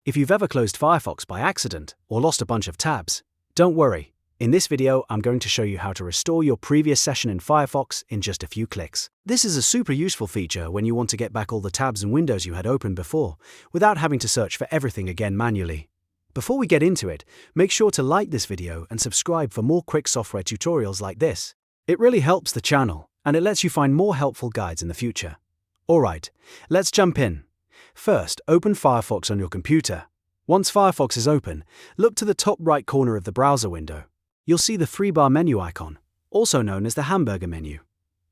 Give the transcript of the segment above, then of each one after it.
If you've ever closed Firefox by accident or lost a bunch of tabs, don't worry. In this video, I'm going to show you how to restore your previous session in Firefox in just a few clicks. This is a super useful feature when you want to get back all the tabs and windows you had open before, without having to search for everything again manually. Before we get into it, make sure to like this video and subscribe for more quick software tutorials like this. It really helps the channel, and it lets you find more helpful guides in the future. Alright, let's jump in. First, open Firefox on your computer. Once Firefox is open, look to the top right corner of the browser window. You'll see the three-bar menu icon, also known as the hamburger menu.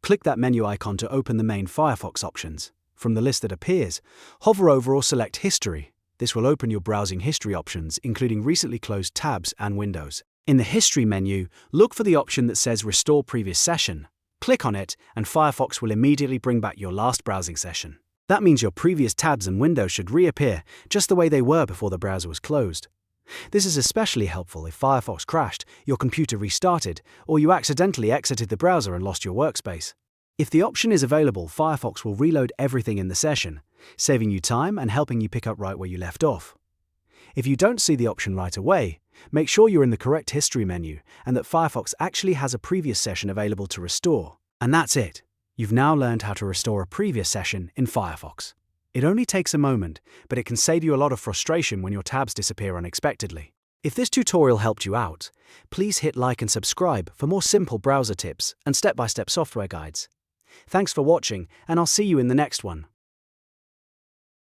Click that menu icon to open the main Firefox options. From the list that appears, hover over or select History. This will open your browsing history options, including recently closed tabs and windows. In the History menu, look for the option that says Restore Previous Session. Click on it, and Firefox will immediately bring back your last browsing session. That means your previous tabs and windows should reappear just the way they were before the browser was closed. This is especially helpful if Firefox crashed, your computer restarted, or you accidentally exited the browser and lost your workspace. If the option is available, Firefox will reload everything in the session, saving you time and helping you pick up right where you left off. If you don't see the option right away, make sure you're in the correct history menu and that Firefox actually has a previous session available to restore. And that's it. You've now learned how to restore a previous session in Firefox. It only takes a moment, but it can save you a lot of frustration when your tabs disappear unexpectedly. If this tutorial helped you out, please hit like and subscribe for more simple browser tips and step-by-step software guides. Thanks for watching, and I'll see you in the next one.